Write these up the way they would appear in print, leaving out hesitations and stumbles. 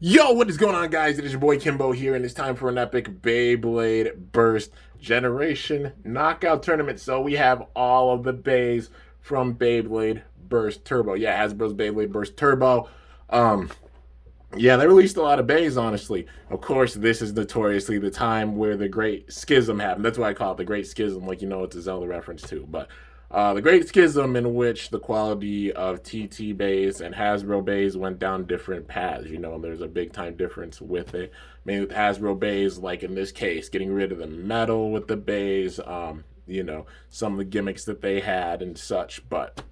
Yo, what is going on, guys? It is your boy Kimbo here, and it's time for an epic Beyblade Burst Generation Knockout Tournament. So we have all of the bays from Beyblade Burst Turbo. Yeah, Hasbro's Beyblade Burst Turbo. Yeah, they released a lot of bays, honestly. Of course, this is notoriously the time where the Great Schism happened. That's why I call it the Great Schism, like, you know, it's a Zelda reference too. But the Great Schism, in which the quality of TT bays and Hasbro bays went down different paths. You know, there's a big time difference with it. Maybe with Hasbro bays, like in this case, getting rid of the metal with the bays, you know, some of the gimmicks that they had and such. But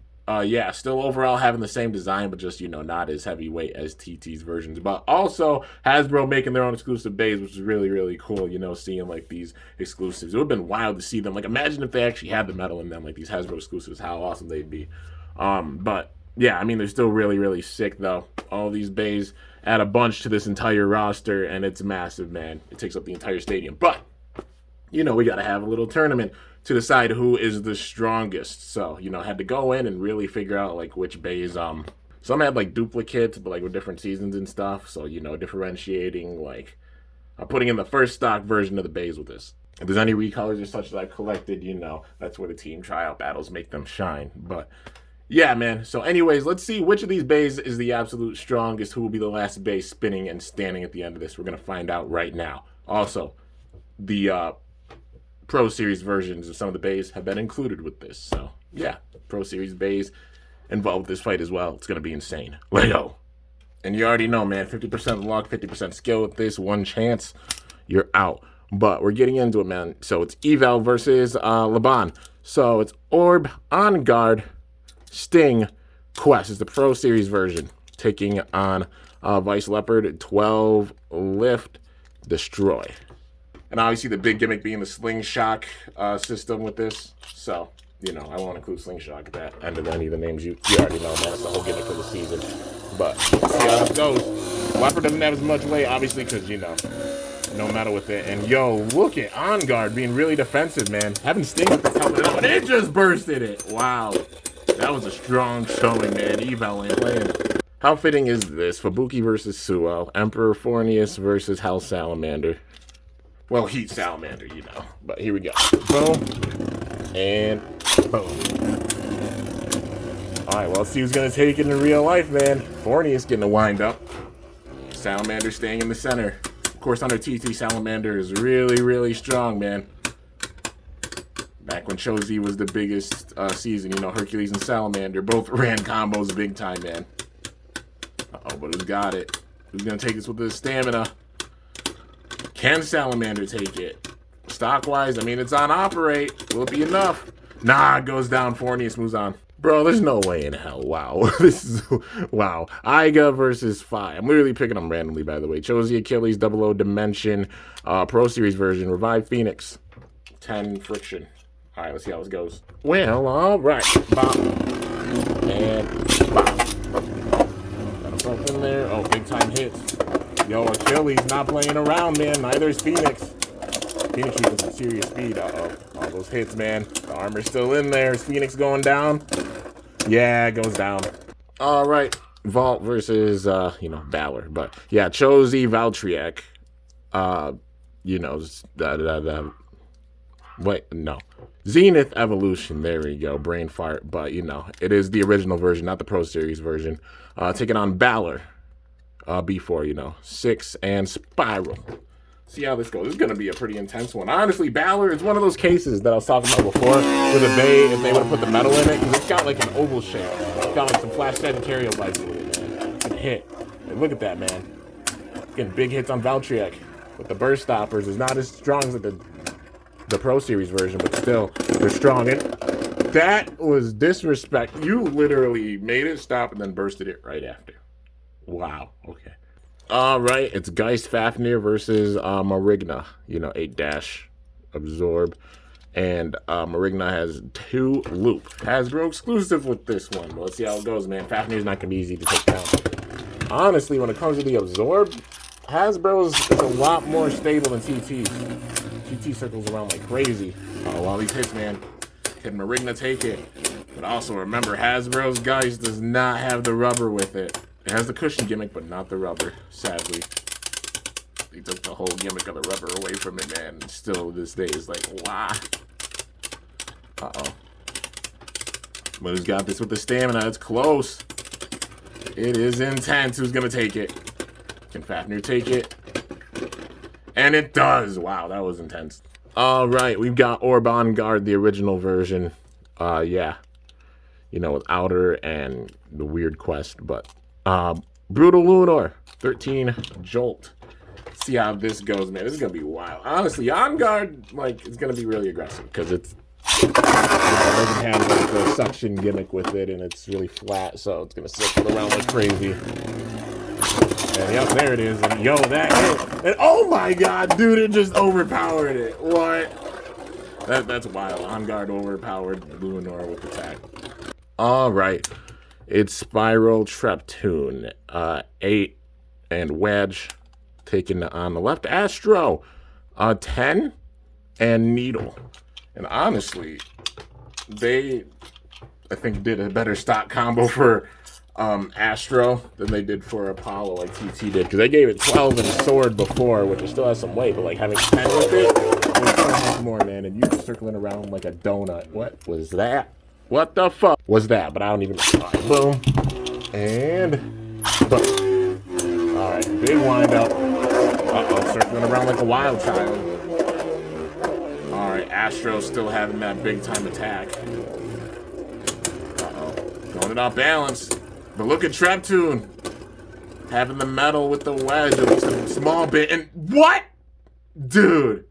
yeah, still overall having the same design, but just, you know, not as heavyweight as TT's versions. But also Hasbro making their own exclusive bays, which is really, really cool, you know, seeing like these exclusives. It would have been wild to see them. Like, imagine if they actually had the metal in them, like these Hasbro exclusives, how awesome they'd be. But yeah, I mean, they're still really, really sick though. All these bays add a bunch to this entire roster, and it's massive, man. It takes up the entire stadium. But you know, we got to have a little tournament to decide who is the strongest. So, you know, had to go in and really figure out like which bays. Some had like duplicates, but like with different seasons and stuff. So, you know, differentiating, like putting in the first stock version of the bays with this. If there's any recolors or such that I've collected, you know, that's where the team tryout battles make them shine. But yeah, man. So anyways, let's see which of these bays is the absolute strongest. Who will be the last bay spinning and standing at the end of this? We're going to find out right now. Also, the Pro Series versions of some of the bays have been included with this. So, yeah, Pro Series bays involved with this fight as well. It's going to be insane. Let's go. And you already know, man, 50% luck, 50% skill with this. One chance, you're out. But we're getting into it, man. So it's Eval versus Laban. So it's Orb, On Guard, Sting, Quest. It's the Pro Series version. Taking on Vice Leopard, 12, Lift, Destroy. And obviously the big gimmick being the slingshot system with this. So, you know, I won't include slingshot at that end of any of the names. You already know, man. That's the whole gimmick of the season. But let's see how this goes. Leopard doesn't have as much weight, obviously, because, you know, no matter with it. And, yo, look at On Guard being really defensive, man. Having Sting with this helmet up, and it just bursted it. Wow. That was a strong showing, man. Eval ain't playing. How fitting is this? Fubuki versus Suo. Emperor Fornius versus Hell Salamander. Well, Heat Salamander, you know. But here we go. Boom. And boom. Alright, well, let's see who's going to take it in real life, man. Fornius getting a wind up. Salamander staying in the center. Of course, under TT, Salamander is really, really strong, man. Back when Chozi was the biggest season, you know, Hercules and Salamander both ran combos big time, man. Uh-oh, but who's got it? Who's going to take this with his stamina? Can Salamander take it? Stock-wise, I mean, it's on operate. Will it be enough? Nah, it goes down. Fornius moves on. Bro, there's no way in hell. Wow. This is... Wow. Iga versus Phi. I'm literally picking them randomly, by the way. Chozi, Achilles, 00 Dimension, Pro Series version, Revive Phoenix, 10 Friction. All right, let's see how this goes. Well, all right. Bop. And bop. Got a bump in there. Oh, big-time hits. Yo, Achilles not playing around, man. Neither is Phoenix. Phoenix using some serious speed. Uh-oh. All those hits, man. The armor's still in there. Is Phoenix going down? Yeah, it goes down. All right. Vault versus, you know, Balor. But, yeah, Chozi, Valtryek. You know, wait, no. Zenith Evolution. There we go. Brain fart. But, you know, it is the original version, not the Pro Series version. Taking on Balor. B4, you know, 6 and Spiral. See how this goes. This is going to be a pretty intense one. Honestly, Balor is one of those cases that I was talking about before with a bay, if they would have put the metal in it, because it's got like an oval shape. It's got like some Flash Sagittarius lights in it, man. Good hit. And look at that, man. Getting big hits on Valtryek. But the burst stoppers is not as strong as the Pro Series version, but still, they're strong. And that was disrespect. You literally made it stop and then bursted it right after. Wow. Okay. All right. It's Geist Fafnir versus Marigna. You know, 8- absorb. And Marigna has 2 loop. Hasbro exclusive with this one. But let's see how it goes, man. Fafnir's not going to be easy to take down. Honestly, when it comes to the absorb, Hasbro's is a lot more stable than TT. TT circles around like crazy. Oh, all these hits, man. Can Marigna take it? But also remember, Hasbro's Geist does not have the rubber with it. It It has the cushion gimmick, but not the rubber, sadly. They took the whole gimmick of the rubber away from it, man. And still, this day is like, wow. Uh-oh. But who's got this with the stamina? It's close. It is intense. Who's going to take it? Can Fafnir take it? And it does. Wow, that was intense. All right, we've got Orban Guard, the original version. Yeah. You know, with Outer and the weird quest. But Brutal Lunar, 13 Jolt. See how this goes, man. This is going to be wild. Honestly, On Guard, like, it's going to be really aggressive because it's... it doesn't have like the suction gimmick with it, and it's really flat, so it's gonna circle around like crazy. And yep, there it is. And yo, that hit! And oh my god, dude, it just overpowered it. What? That's wild. On Guard overpowered Lunar with attack. All right, it's Spiral Treptune, 8, and Wedge taking on the left. Astro, 10, and Needle. And honestly, they, I think, did a better stock combo for Astro than they did for Apollo, like TT did. Because they gave it 12 and Sword before, which still has some weight. But, like, having 10 with it, there's so much more, man. And you just circling around like a donut. What was that? What the fuck was that? But I don't even know. Right, boom. And boom. All right, big wind up. Uh-oh, circling around like a wild child. Alright, Astro's still having that big time attack. Uh-oh. Going it off balance. But look at Treptune. Having the metal with the wedge, at least a small bit. And what? Dude.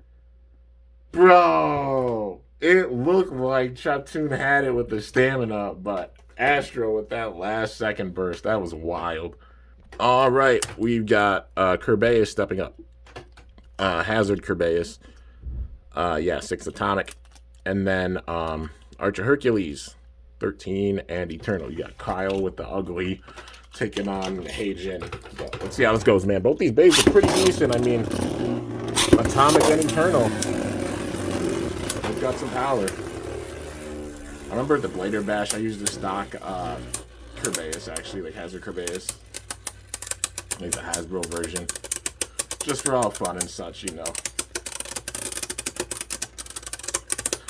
Bro. It looked like Treptune had it with the stamina, but Astro with that last second burst, that was wild. Alright, we've got Kerbeus stepping up. Hazard Kerbeus. Yeah, 6 Atomic. And then Archer Hercules, 13, and Eternal. You got Kyle with the ugly taking on Heijin. But let's see how this goes, man. Both these bays are pretty decent. I mean, Atomic and Eternal. They've got some power. I remember at the Blader Bash, I used the stock Kerbeus, actually, like Hazard Kerbeus. Like the Hasbro version. Just for all fun and such, you know.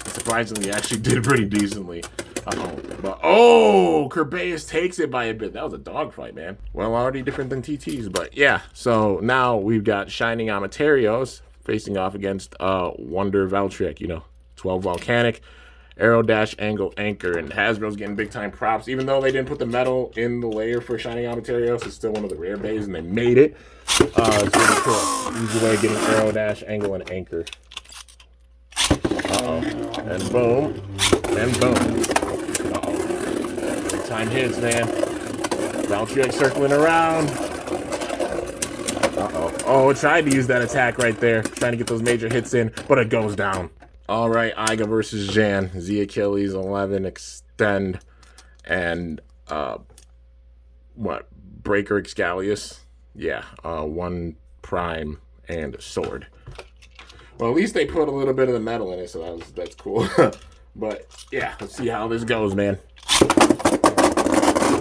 Surprisingly, actually did pretty decently. But oh, Kerbeus takes it by a bit. That was a dogfight, man. Well, already different than TT's, but yeah. So now we've got Shining Amaterios facing off against Wonder Valtryek, you know, 12 Volcanic, Arrow Dash, Angle, Anchor, and Hasbro's getting big time props. Even though they didn't put the metal in the layer for Shining Amaterios, it's still one of the rare bays, and they made it. It's really cool. Easy way of getting Arrow Dash, Angle, and Anchor. Uh-oh. And boom. And boom. Uh-oh. Big time hits, man. Valtryek circling around. Uh-oh. Oh, it tried to use that attack right there. Trying to get those major hits in, but it goes down. All right, Iga versus Jan. Z Achilles, 11, Extend, and, what? Breaker Excalius. Yeah, 1 Prime and Sword. Well, at least they put a little bit of the metal in it, so that's cool. But, yeah, let's see how this goes, man.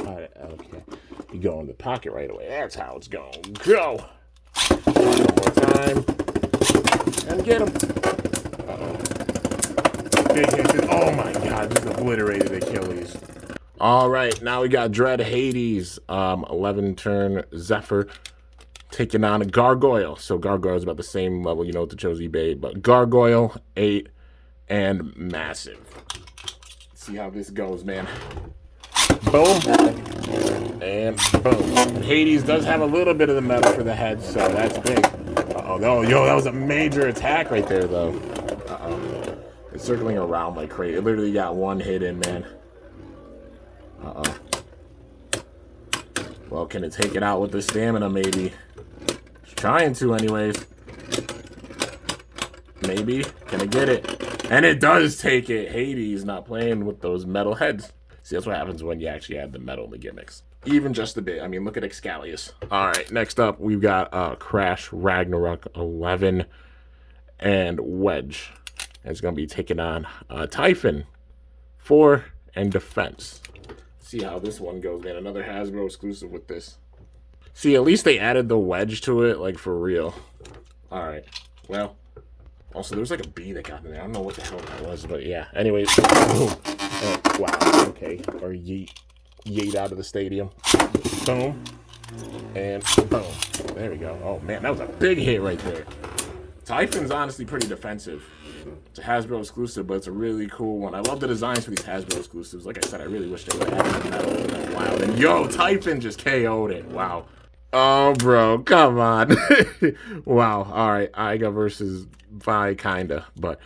All right, okay. You go in the pocket right away. That's how it's going. Go! One more time. And get him. Uh-oh. Big hit. Oh, my God. Just obliterated Achilles. All right, now we got Dread Hades. 11-turn Zephyr. Taking on a Gargoyle. So Gargoyle's about the same level, you know, with the Chozy Bay. But Gargoyle, 8, and Massive. Let's see how this goes, man. Boom. And boom. And Hades does have a little bit of the metal for the head, so that's big. Uh-oh. No, yo, that was a major attack right there, though. Uh-oh. It's circling around like crazy. It literally got 1 hit in, man. Uh-oh. Well, can it take it out with the stamina, maybe? It's trying to, anyways. Maybe. Can it get it? And it does take it. Hades not playing with those metal heads. See, that's what happens when you actually add the metal in the gimmicks. Even just a bit. I mean, look at Excalius. All right, next up, we've got Crash Ragnarok 11 and Wedge. And it's going to be taking on Typhon 4 and Defense. See how this one goes, man. Another Hasbro exclusive with this. See, at least they added the wedge to it, like, for real. All right. Well, also, there was like a bee that got in there. I don't know what the hell that was, but yeah. Anyways. Boom. Wow. Okay. Or yeet out of the stadium. Boom. And boom. There we go. Oh, man. That was a big hit right there. Typhon's honestly pretty defensive. It's a Hasbro exclusive, but it's a really cool one. I love the designs for these Hasbro exclusives. Like I said, I really wish they would have added metal in that. Wow. And yo, Typhon just KO'd it. Wow. Oh, bro, come on. Wow. All right. Iga versus Vi, kinda. But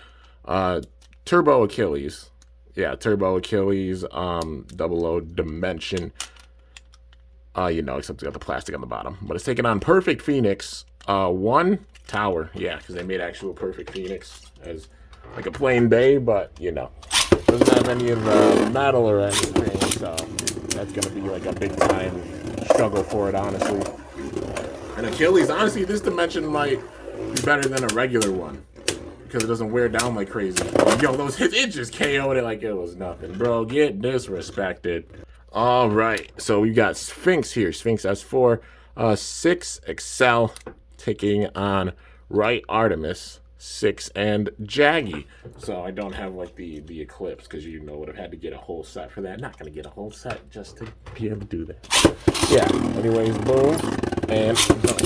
Turbo Achilles. Yeah, Turbo Achilles, double O Dimension. You know, except it's got the plastic on the bottom. But it's taking on Perfect Phoenix. 1 Tower. Yeah, because they made actual Perfect Phoenix as like a plain bay, but, you know, doesn't have any of the metal or anything, so that's going to be like a big time struggle for it, honestly. And Achilles, honestly, this dimension might be better than a regular one because it doesn't wear down like crazy. Yo, those hits, it just KO'd it like it was nothing. Bro, get disrespected. All right, so we got Sphinx here. Sphinx S4, 6 Excel taking on Right Artemis, 6 and Jaggy. So I don't have like the Eclipse because you know would have had to get a whole set for that. Not gonna get a whole set just to be able to do that. Yeah. Anyways, boom and boom.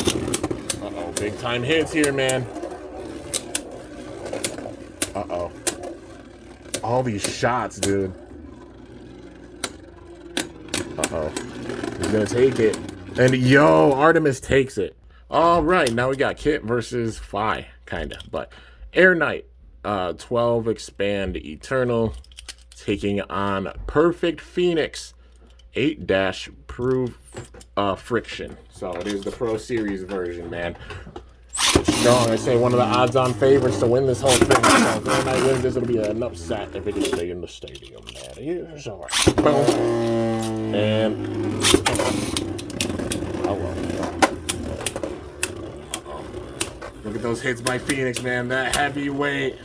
Uh-oh, big time hits here, man. Uh-oh. All these shots, dude. Uh-oh. He's gonna take it. And yo, Artemis takes it. All right, now we got Kit versus Phi, kind of. But Air Knight, 12 Expand Eternal, taking on Perfect Phoenix, 8- Prove Friction. So it is the Pro Series version, man. Strong, I say one of the odds-on favorites to win this whole thing. So if Air Knight wins this, it'll be an upset if it can stay in the stadium, man. Here's all right. Boom. And oh well. Look at those hits by Phoenix, man. That heavyweight,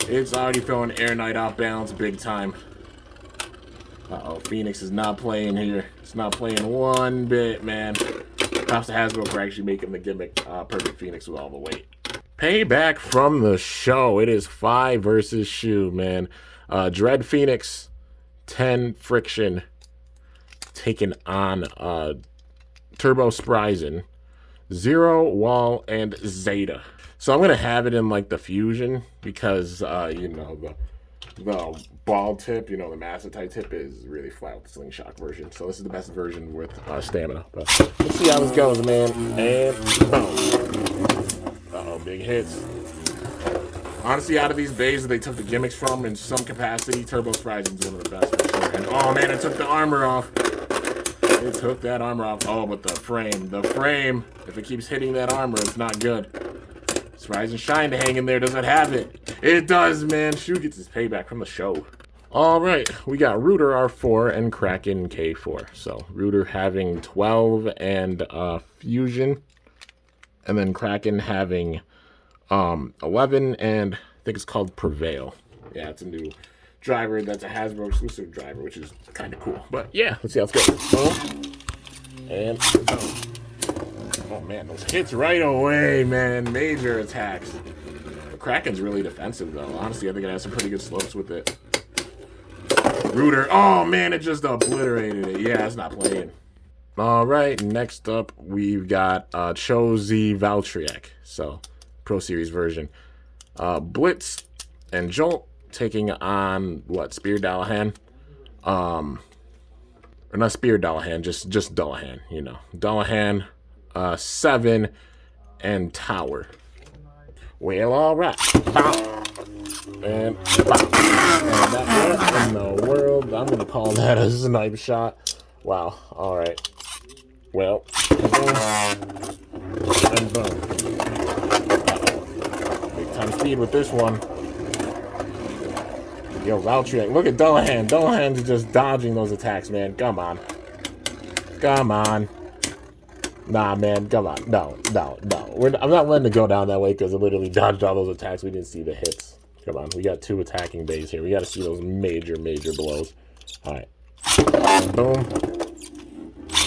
it's already throwing Air Knight off balance big time. Uh-oh, Phoenix is not playing here. It's not playing one bit, man. Props to Hasbro for actually making the gimmick Perfect Phoenix with all the weight. Payback from the show. It is Phi versus Shu, man. Dread Phoenix, 10 Friction, taking on Turbo Spryzen, 0 Wall, and Zeta. So I'm gonna have it in like the fusion because you know the ball tip, you know, the Massatite tip is really flat with the slingshot version. So this is the best version with stamina. But let's see how this goes, man. And boom. Uh-oh, big hits. Honestly, out of these bays that they took the gimmicks from in some capacity, Turbo Spryzen's one of the best for sure. And oh man, it took the armor off. It took that armor off. Oh, but the frame, if it keeps hitting that armor, it's not good. Spryzen Shine to hang in there. Does it have it? It does, man. Shu gets his payback from the show. All right, we got Rooter R4 and Kraken K4. So Rooter having 12 and Fusion, and then Kraken having 11 and I think it's called Prevail. Yeah, it's a new driver that's a Hasbro exclusive driver, which is kind of cool. But yeah, let's see how it's going. Boom. And boom. Oh man, those hits right away, man. Major attacks. The Kraken's really defensive though. Honestly, I think it has some pretty good slopes with it. Rooter. Oh man, it just obliterated it. Yeah, it's not playing. All right, next up we've got Chozy Valtryek. So, Pro Series version. Blitz and Jolt taking on what? Spear Dallahan. Or not Spear Dallahan, just Dallahan, you know. Dallahan, 7 and Tower. Well, all right. Bow. And bow. And that, what in the world? I'm gonna call that a snipe shot. Wow. All right. Well. And boom. Big time speed with this one. Yo, Valtryek. Look at Dallahan. Dallahan's just dodging those attacks, man. Come on. Come on. Nah, man. Come on. No. I'm not letting it go down that way because it literally dodged all those attacks. We didn't see the hits. Come on. We got 2 attacking bays here. We got to see those major blows. All right. Boom.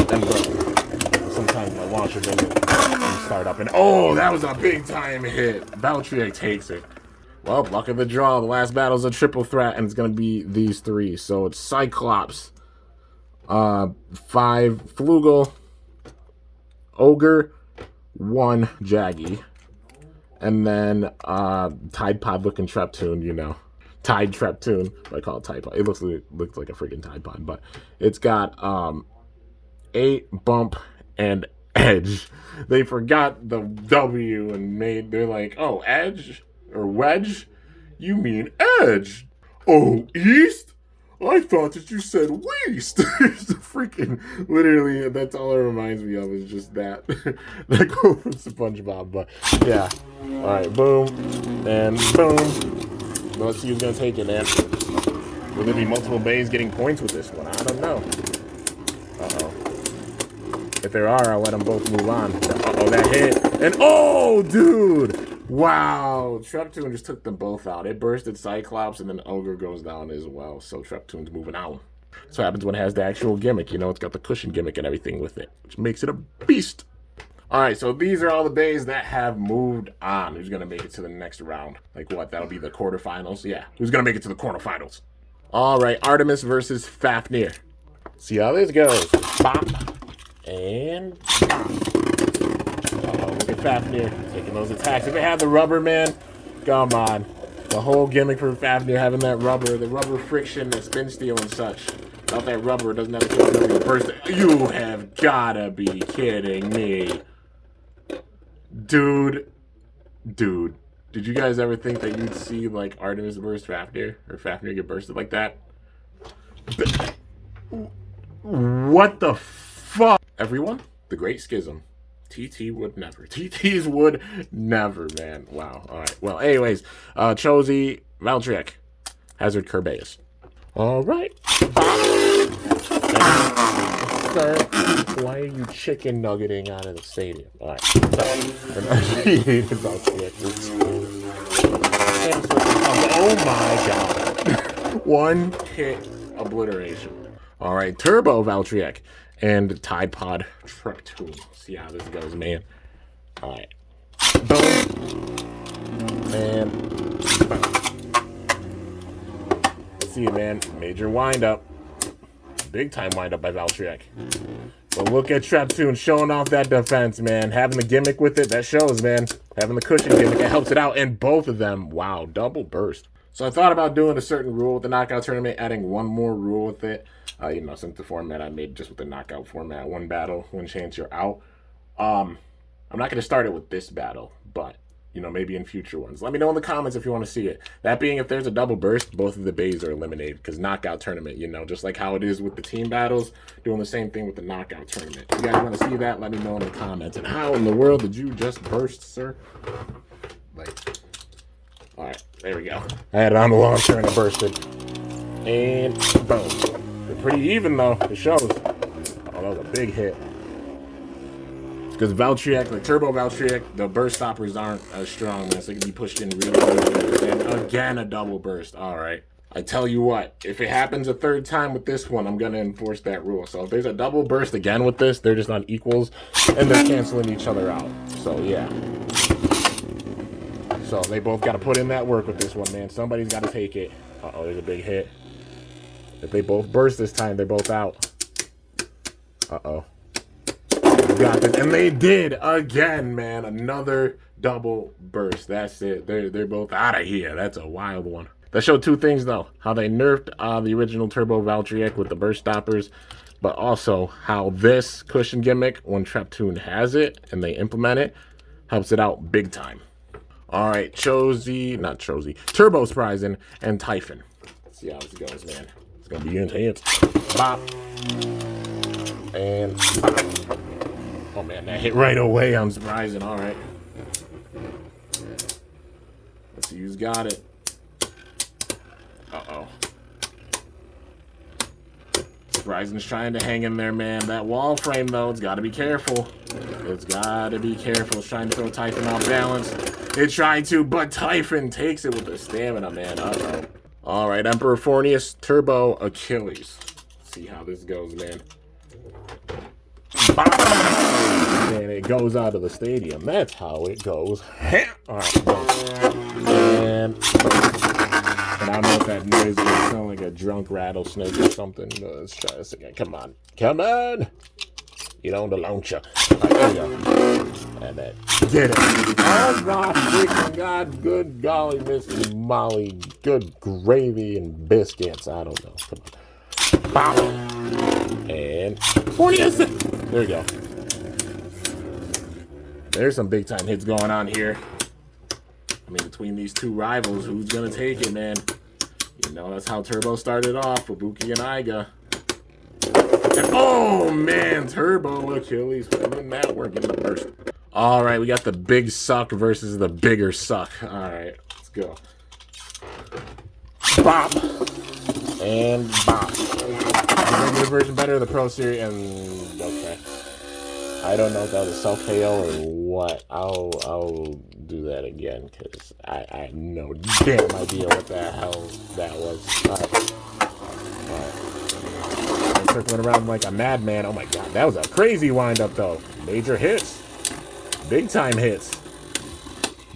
And boom. sometimes my launcher doesn't start up. And oh, that was a big time hit. Valtryek takes it. Well, luck of the draw. The last battle is a triple threat, and it's going to be these three. So it's Cyclops, 5 Flugel, Ogre, 1 Jaggy, and then Tide Pod looking Traptoon, you know. Tide Traptoon. I call it Tide Pod. It looks like a freaking Tide Pod, but it's got 8 Bump and Edge. They forgot the W and they're like, oh, Edge or Wedge? You mean Edge? Oh, East? I thought that you said Weast. It's freaking, literally, that's all it reminds me of is just that. That quote from SpongeBob, but yeah. All right, boom, and boom. Let's see who's going to take it, man. Will there be multiple bays getting points with this one? I don't know. Uh-oh. If there are, I'll let them both move on. Uh-oh, that hit. And oh, dude. Wow. Traptoon just took them both out. It bursted Cyclops, and then Ogre goes down as well. So Traptoon's moving out. That's what happens when it has the actual gimmick. You know, it's got the cushion gimmick and everything with it, which makes it a beast. All right, so these are all the bays that have moved on. Who's going to make it to the next round? Like what? That'll be the quarterfinals? Yeah. Who's going to make it to the quarterfinals? All right, Artemis versus Fafnir. See how this goes. Bop. And look at Fafnir taking those attacks. If it had the rubber, man, come on. The whole gimmick for Fafnir having that rubber, the rubber friction, the spin steel and such. Without that rubber, it doesn't have to go through the burst. You have gotta be kidding me. Dude. Did you guys ever think that you'd see like Artemis burst Fafnir or Fafnir get bursted like that? What the fuck? Everyone, the Great Schism. TT would never. TTs would never, man. Wow. All right. Well, anyways, Chozy, Valtryek, Hazard, Kerbeus. All right. Sir, why are you chicken nuggeting out of the stadium? All right. Oh my god. One hit obliteration. All right. Turbo Valtryek and Tide Pod Traptoon. See how this goes, man. All right. Boom. And boom. Let's see, man. Major windup. Big time windup by Valtryek. But look at Traptoon showing off that defense, man. Having the gimmick with it, that shows, man. Having the cushion gimmick, it helps it out. And both of them, wow, double burst. So I thought about doing a certain rule with the knockout tournament, adding one more rule with it. You know, since the format I made just with the knockout format, 1 battle, 1 chance you're out. I'm not going to start it with this battle, but, you know, maybe in future ones. Let me know in the comments if you want to see it. That being, if there's a double burst, both of the bays are eliminated because knockout tournament, you know, just like how it is with the team battles, doing the same thing with the knockout tournament. If you guys want to see that, let me know in the comments. And how in the world did you just burst, sir? Like, all right, there we go. I had it on the launcher and it bursted. And boom. They're pretty even, though. It shows. Oh, that was a big hit. Because Valtryek, like Turbo Valtryek, the burst stoppers aren't as strong, man. So they can be pushed in really good. And again, a double burst. All right. I tell you what, if it happens a 3rd time with this one, I'm going to enforce that rule. So if there's a double burst again with this, they're just on equals, and they're canceling each other out. So, yeah. So they both got to put in that work with this one, man. Somebody's got to take it. Uh-oh, there's a big hit. If they both burst this time, they're both out. Uh-oh. Got this. And they did again, man. Another double burst. That's it. They're both out of here. That's a wild one. That showed 2 things, though. How they nerfed the original Turbo Valtryek with the burst stoppers, but also how this cushion gimmick, when Traptoon has it and they implement it, helps it out big time. All right, Turbo Spryzen and Typhon. Let's see how this goes, man. It's going to be intense. Bop. And bop. Oh, man, that hit right away on Spryzen. All right. Let's see who's got it. Uh-oh. Spryzen's trying to hang in there, man. That wall frame, though, it's got to be careful. It's got to be careful. It's trying to throw Typhon off balance. It's trying to, but Typhon takes it with the stamina, man. Uh-oh. All right, Emperor Fornius, Turbo Achilles. Let's see how this goes, man. Bop! and it goes out of the stadium. That's how it goes. All right, and I don't know if that noise is going to sound like a drunk rattlesnake or something. Let's try this again. Come on. Come on. You know, the launcher. All right, there we go. And then get it. Oh, my freaking God. Good golly, Miss Molly. Good gravy and biscuits. I don't know. Come on. Bop. And 40. There we go. There's some big time hits going on here. I mean, between these two rivals, who's going to take it, man? You know, that's how Turbo started off with Buki and Iga. And, oh, man, Turbo Achilles putting that work in the burst. All right, we got the big suck versus the bigger suck. All right, let's go. Bop. And bop. The regular version better, the Pro Series, and okay. I don't know if that was a self KO or what. I'll do that again because I have no damn idea what the hell that was. All right. I'm circling around like a madman. Oh my God, that was a crazy windup though. Major hits, big time hits.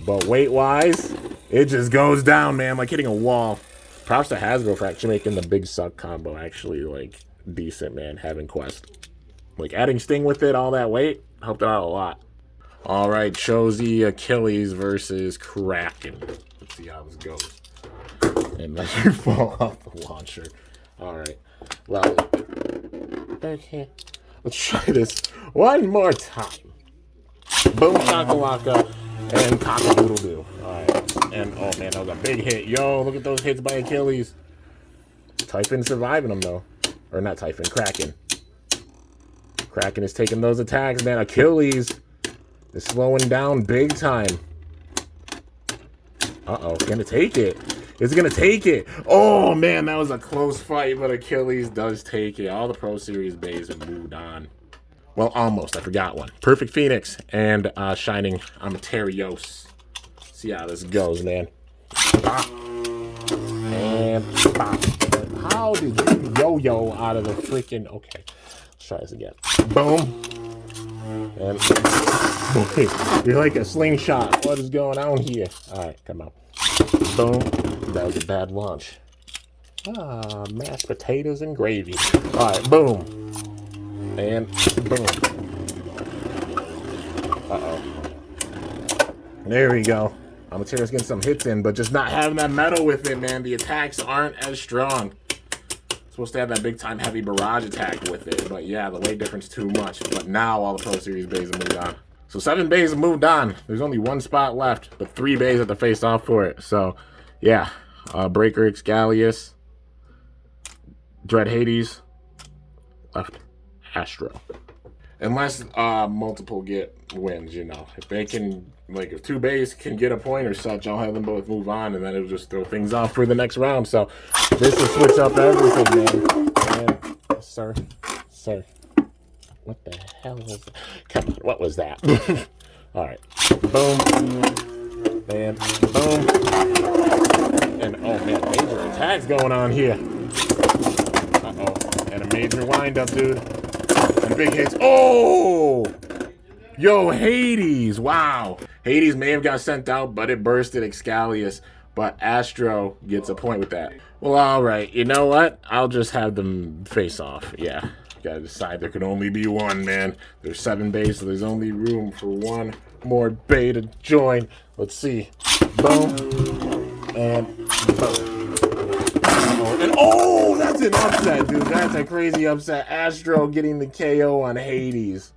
But weight wise, it just goes down, man, like hitting a wall. Props to Hasbro for actually making the big suck combo actually like decent, man. Having Quest. Like, adding Sting with it, all that weight, helped it out a lot. All right, Josie Achilles versus Kraken. Let's see how this goes. And let you fall off the launcher. All right. Well, okay. Let's try this one more time. Boom, shakalaka, and cock-a-doodle-doo. All right. And, oh, man, that was a big hit. Yo, look at those hits by Achilles. Typhon surviving them, though. Or not Typhon, Kraken. Kraken is taking those attacks, man. Achilles is slowing down big time. Uh-oh, gonna take it. Is it gonna take it? Oh, man, that was a close fight, but Achilles does take it. All the Pro Series bays have moved on. Well, almost. I forgot one. Perfect Phoenix and Shining Amaterios. See how this goes, man. Bop. And bop. How did you yo-yo out of the freaking... Okay. Try this again. Boom. And boy, you're like a slingshot. What is going on here? All right, come on. Boom. That was a bad launch. Mashed potatoes and gravy. All right, boom. And boom. Uh-oh. There we go. Amateur's getting some hits in, but just not having that metal with it, man. The attacks aren't as strong. Supposed to have that big time heavy barrage attack with it, but yeah, the weight difference too much. But now all the Pro Series bays have moved on. So 7 bays have moved on. There's only 1 spot left, but 3 bays have to face off for it. So yeah, Breaker Excalius, Dread Hades, left Astro. Unless multiple get wins, you know. If they can, like, if 2 bays can get a point or such, I'll have them both move on, and then it'll just throw things off for the next round. So this will switch up everything, man. And, sir, what the hell was that? Come on, what was that? All right, boom, and boom, and oh man, major attacks going on here. Uh-oh, and a major windup, dude. And big hits. Oh! Yo, Hades. Wow. Hades may have got sent out, but it bursted Excalius. But Astro gets a point with that. Well, all right. You know what? I'll just have them face off. Yeah. Gotta decide. There can only be one, man. There's 7 bays, so there's only room for 1 more bay to join. Let's see. Boom. And boom. And oh, that's an upset, dude. That's a crazy upset. Astro getting the KO on Hades.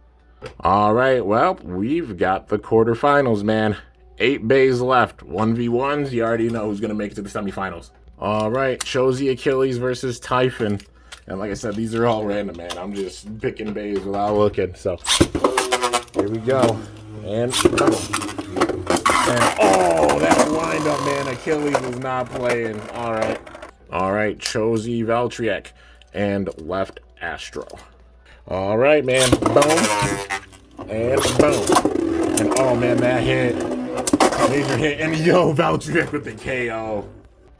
All right, well, we've got the quarterfinals, man. 8 bays left. 1v1s. You already know who's going to make it to the semifinals. All right, Josie Achilles versus Typhon. And like I said, these are all random, man. I'm just picking bays without looking. So here we go. And oh, that wind-up, man. Achilles is not playing. All right. All right, Josie Valtriek and left Astro. All right, man. Boom. And boom. And oh, man, that hit. Major hit. And yo, Valtriek with the KO.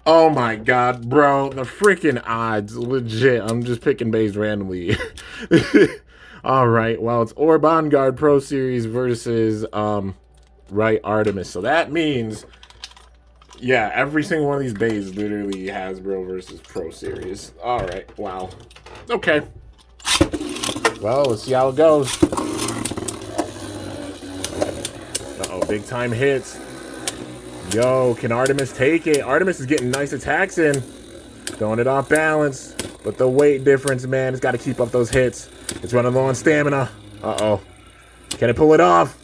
Oh, my God, bro. The freaking odds. Legit. I'm just picking bays randomly. All right, well, it's Orban Guard Pro Series versus Right Artemis. So that means, yeah, every single one of these bays is literally Hasbro versus Pro Series. All right, wow. Okay. Well, let's see how it goes. Uh-oh, big time hits. Yo, can Artemis take it? Artemis is getting nice attacks in. Throwing it off balance. But the weight difference, man, it's got to keep up those hits. It's running low on stamina. Uh-oh. Can it pull it off?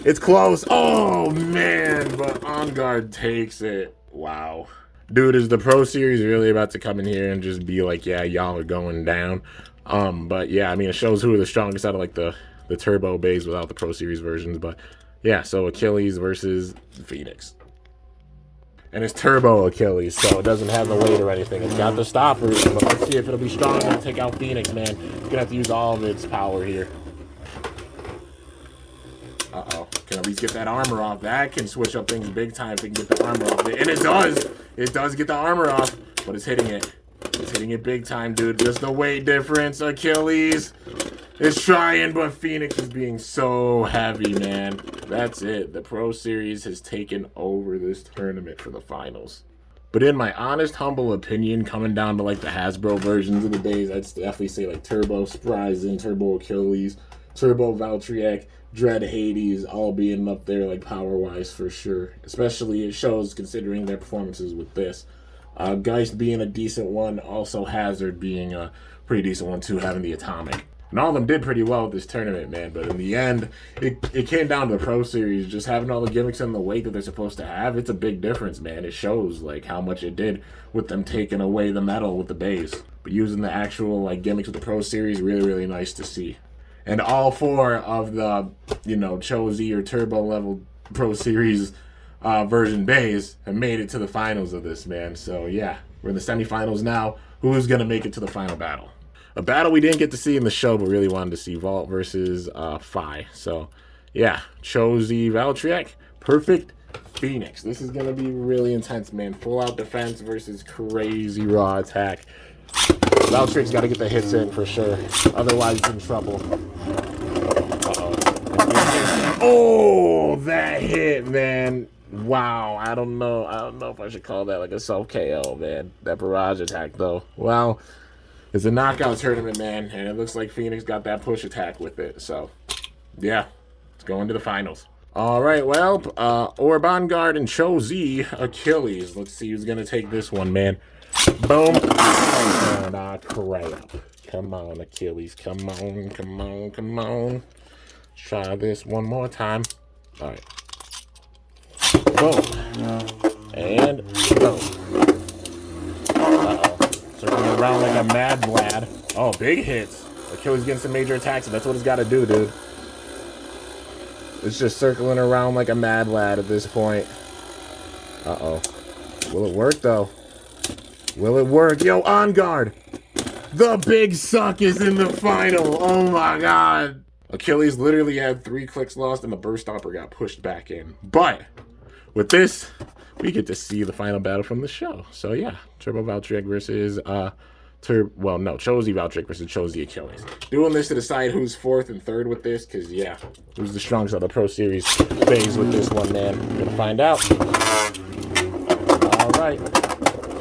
It's close. Oh, man. But On Guard takes it. Wow. Dude, is the Pro Series really about to come in here and just be like, yeah, y'all are going down? But yeah, I mean, it shows who are the strongest out of like the Turbo bays without the Pro Series versions. But yeah, so Achilles versus Phoenix. And it's Turbo Achilles, so it doesn't have the weight or anything. It's got the stoppers, but let's see if it'll be strong enough to take out Phoenix, man. It's going to have to use all of its power here. Uh-oh. Can at least get that armor off. That can switch up things big time if it can get the armor off. And it does. It does get the armor off, but it's hitting it. It's hitting it big time, dude. Just the weight difference. Achilles is trying, but Phoenix is being so heavy, man. That's it. The Pro Series has taken over this tournament for the finals. But in my honest, humble opinion, coming down to like the Hasbro versions of the bays, I'd definitely say like Turbo Spryzen, Turbo Achilles, Turbo Valtryek, Dread Hades, all being up there like power-wise for sure. Especially it shows considering their performances with this. Geist being a decent one, also Hazard being a pretty decent one too, having the Atomic. And all of them did pretty well with this tournament, man. But in the end, it came down to the Pro Series. Just having all the gimmicks and the weight that they're supposed to have, it's a big difference, man. It shows like how much it did with them taking away the metal with the bays. But using the actual like gimmicks with the Pro Series, really, really nice to see. And all four of the, Cho-Z or Turbo level Pro Series version bays have made it to the finals of this, man. So yeah, we're in the semifinals now. Who's gonna make it to the final battle? A battle we didn't get to see in the show, but really wanted to see. Vault versus Phi. So yeah, Cho-Z Valtryek, perfect Phoenix. This is gonna be really intense, man. Full out defense versus crazy raw attack. Valtryk's got to get the hits in for sure. Otherwise, he's in trouble. Uh-oh. Oh, that hit, man. Wow. I don't know if I should call that like a self KO, man. That barrage attack, though. Well, it's a knockout tournament, man. And it looks like Phoenix got that push attack with it. So, yeah. Let's go into the finals. All right, well, Orban Guard and Cho-Z Achilles. Let's see who's going to take this one, man. Boom. Oh, crap. Come on, Achilles. Come on, come on, come on. Let's try this one more time. All right. Boom. And boom. Uh-oh. Circling around like a mad lad. Oh, big hits. Achilles getting some major attacks, and that's what it's got to do, dude. It's just circling around like a mad lad at this point. Uh-oh. Will it work, though? Will it work? Yo, On Guard! The big suck is in the final! Oh my god! Achilles literally had 3 clicks lost and the burst stopper got pushed back in. But, with this, we get to see the final battle from the show. So yeah, Turbo Valtryek versus, Cho-Z Valtryek versus Cho-Z Achilles. Doing this to decide who's 4th and 3rd with this, because yeah, who's the strongest of the Pro Series phase with this one, man. We're gonna find out. Alright.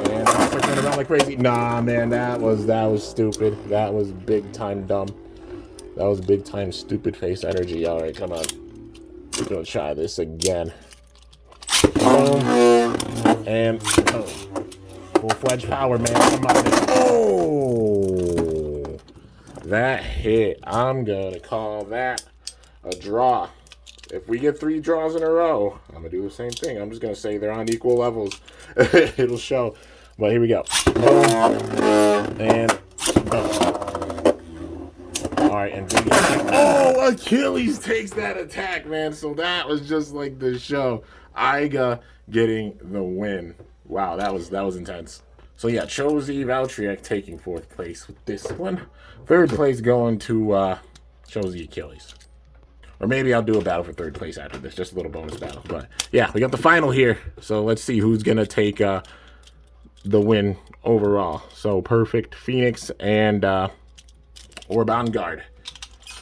And I'm circling around like crazy. Nah, man, that was stupid. That was big time dumb. That was big time stupid face energy. All right, come on. We're gonna try this again. Boom. And boom. Full-fledged power, man. Come on, man. Oh! That hit. I'm gonna call that a draw. If we get 3 draws in a row, I'm gonna do the same thing. I'm just gonna say they're on equal levels. It'll show. But here we go. Boom. And boom. Alright, and big attack. Oh, Achilles takes that attack, man. So that was just like the show. Iga getting the win. Wow, that was intense. So yeah, Cho-Z Valtryek taking 4th place with this one. 3rd place going to Cho-Z Achilles. Or maybe I'll do a battle for 3rd place after this. Just a little bonus battle. But yeah, we got the final here. So let's see who's going to take the win overall. So perfect Phoenix and Orban Guard.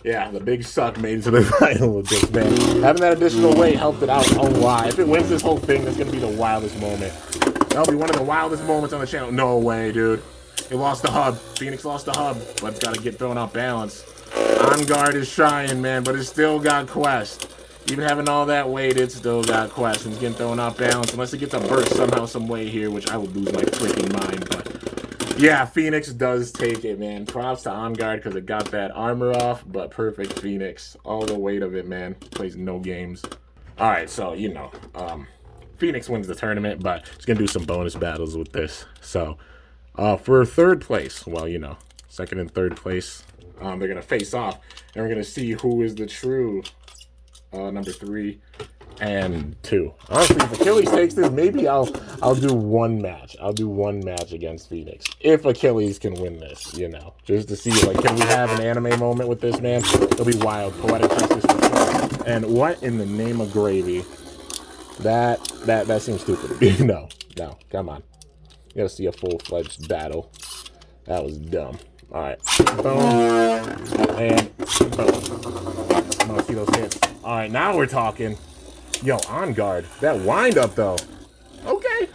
Yeah, the big suck made it to the final with this, man. Having that additional weight helped it out a lot. If it wins this whole thing, that's going to be the wildest moment. That'll be one of the wildest moments on the channel. No way, dude. It lost the hub. Phoenix lost the hub, but it's got to get thrown out balance. On guard is trying, man, but it's still got quest. Even having all that weight, it's still got quest. And it's getting thrown out balance unless it gets a burst somehow, some way here, which I would lose my freaking mind, but yeah, Phoenix does take it, man. Props to On Guard because it got that armor off, but perfect Phoenix. All the weight of it, man. Plays no games. All right, so, you know, Phoenix wins the tournament, but it's going to do some bonus battles with this. So, for third place, well, you know, second and third place, they're going to face off, and we're going to see who is the true number 3 and 2. Honestly, if Achilles takes this, maybe I'll do one match. I'll do one match against Phoenix. If Achilles can win this, you know. Just to see, like, can we have an anime moment with this, man? It'll be wild. Poetic justice for sure. And what in the name of gravy? That seems stupid to me. No, come on. You gotta see a full-fledged battle. That was dumb. Alright. Boom. And boom. I want to see those hits. Alright, now we're talking. Yo, On Guard. That wind up though. Okay.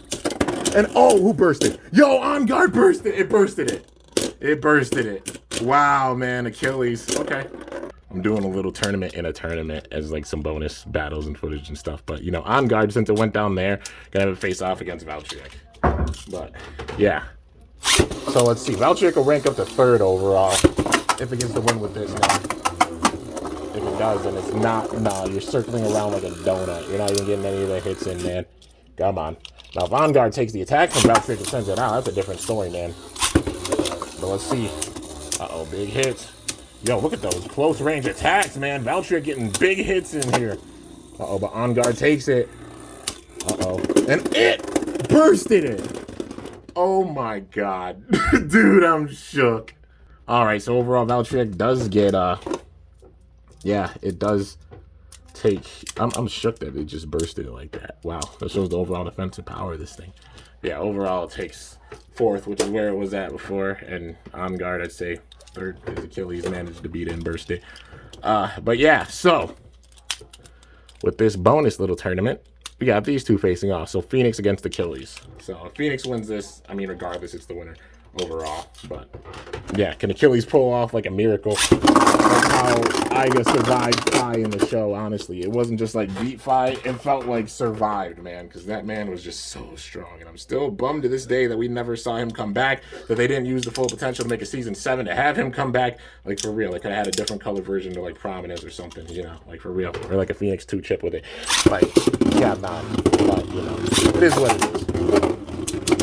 And oh, who bursted? Yo, On Guard bursted. It bursted it. It bursted it. Wow, man. Achilles. Okay. I'm doing a little tournament in a tournament as like some bonus battles and footage and stuff. But you know, On Guard, since it went down there, gonna have a face off against Valtryek. But yeah. So let's see. Valtryek will rank up to 3rd overall if it gets the win with this now. If it does, then it's not. No, you're circling around like a donut. You're not even getting any of the hits in, man. Come on. Now, if On Guard takes the attack from Valtryek and sends it out, that's a different story, man. But let's see. Uh-oh, big hits. Yo, look at those close range attacks, man. Valtryek getting big hits in here. Uh-oh, but On Guard takes it. Uh-oh. And it bursted it. Oh, my God. Dude, I'm shook. All right, so overall, Valtryek does get, yeah, it does take... I'm shook that it just bursted it like that. Wow, that shows the overall defensive power of this thing. Yeah, overall it takes 4th, which is where it was at before. And On Guard, I'd say 3rd, because Achilles managed to beat it and burst it. But yeah, so with this bonus little tournament, we got these two facing off. So Phoenix against Achilles. So if Phoenix wins this, I mean, regardless, it's the winner overall. But yeah, can Achilles pull off like a miracle? That's how Iga survived Phi in the show, honestly. It wasn't just like beat Phi, it felt like survived, man, because that man was just so strong. And I'm still bummed to this day that we never saw him come back, that they didn't use the full potential to make a season 7 to have him come back, like for real. They could have had a different color version to like Prominence or something, you know, like for real. Or like a Phoenix 2 chip with it. Like, yeah, not, but you know, it is what it is.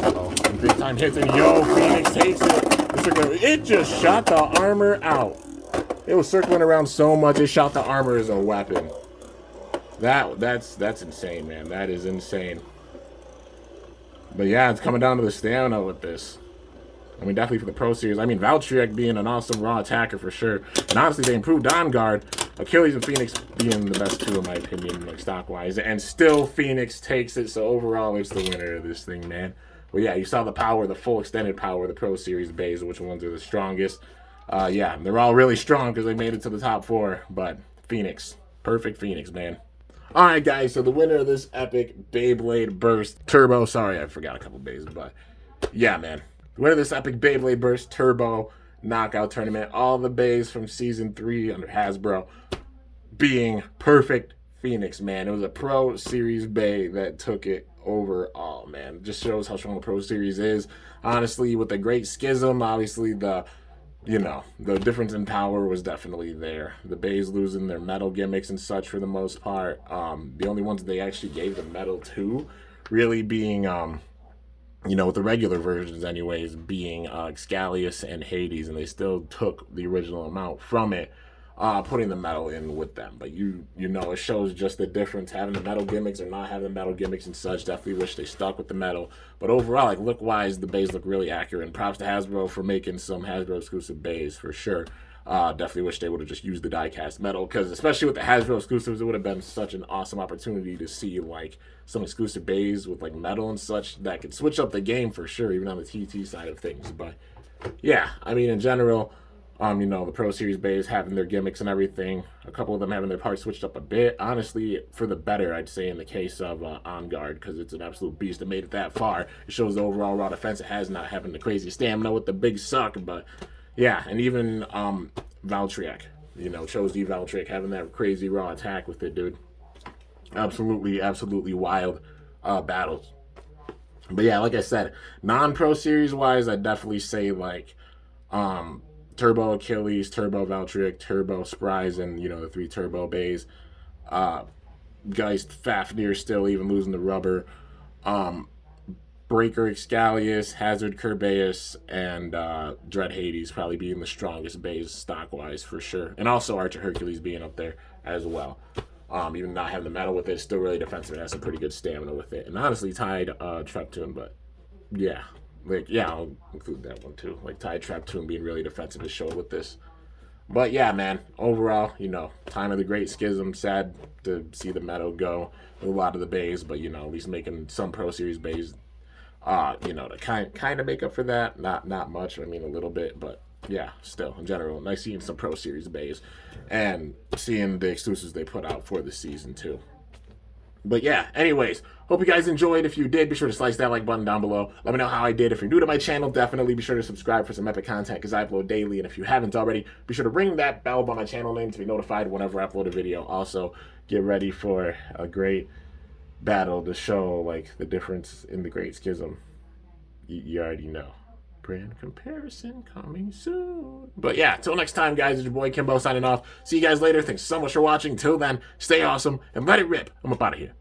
Uh-oh, big time hits, and yo, Phoenix takes it. It just shot the armor out. It was circling around so much, it shot the armor as a weapon. That's insane, man. That is insane. But yeah, it's coming down to the stamina with this. I mean, definitely for the Pro Series. I mean, Valtryek being an awesome raw attacker for sure. And honestly, they improved On Guard. Achilles and Phoenix being the best two, in my opinion, like stock-wise. And still, Phoenix takes it. So overall, it's the winner of this thing, man. Well, yeah, you saw the power, the full extended power of the Pro Series bays, which ones are the strongest. Yeah, they're all really strong because they made it to the top 4. But Phoenix, perfect Phoenix, man. All right, guys, so the winner of this epic Beyblade Burst Turbo. Sorry, I forgot a couple bays, but yeah, man. The winner of this epic Beyblade Burst Turbo Knockout Tournament. All the bays from Season 3 under Hasbro being perfect Phoenix, man. It was a Pro Series bay that took it overall, man. Just shows how strong the Pro Series is. Honestly, with the Great Schism, obviously the difference in power was definitely there. The bays losing their metal gimmicks and such for the most part. The only ones they actually gave the metal to really being, with the regular versions anyways, being Excalius and Hades, and they still took the original amount from it, putting the metal in with them. But it shows just the difference, having the metal gimmicks or not having the metal gimmicks and such. Definitely wish they stuck with the metal. But overall, like, look-wise, the bays look really accurate. And props to Hasbro for making some Hasbro-exclusive bays, for sure. Definitely wish they would have just used the die-cast metal, because especially with the Hasbro exclusives, it would have been such an awesome opportunity to see, like, some exclusive bays with, like, metal and such that could switch up the game for sure, even on the TT side of things. But, yeah, I mean, in general, The Pro Series bays having their gimmicks and everything. A couple of them having their parts switched up a bit. Honestly, for the better, I'd say, in the case of On Guard, because it's an absolute beast that made it that far. It shows the overall raw defense it has, not having the crazy stamina with the big suck. But yeah, and even Valtryek, shows the Valtryek having that crazy raw attack with it, dude. Absolutely, absolutely wild battles. But yeah, like I said, non-pro series wise, I'd definitely say like Turbo Achilles, Turbo Valtryek, Turbo Spries, and the three Turbo Beys. Uh, Geist Fafnir still even losing the rubber. Um, Breaker Excalius, Hazard Kerbeus, and Dread Hades probably being the strongest Beys stock wise for sure. And also Archer Hercules being up there as well. Even not having the metal with it, still really defensive and has some pretty good stamina with it. And honestly, tied Treptune, but yeah. I'll include that one too. Like tied Treptune being really defensive is showed with this. But yeah, man, overall, time of the Great Schism. Sad to see the metal go with a lot of the bays, but at least making some Pro Series bays, to kind of make up for that. Not much. I mean, a little bit, but yeah, still in general, nice seeing some Pro Series bays and seeing the exclusives they put out for the season too. But yeah, anyways, hope you guys enjoyed. If you did, be sure to slice that like button down below. Let me know how I did. If you're new to my channel, definitely be sure to subscribe for some epic content because I upload daily. And if you haven't already, be sure to ring that bell by my channel name to be notified whenever I upload a video. Also, get ready for a great battle to show like the difference in the Great Schism. You already know. Brand comparison coming soon. But yeah, till next time, guys, it's your boy Kimbo signing off. See you guys later. Thanks so much for watching. Till then, stay awesome and let it rip. I'm up out of here.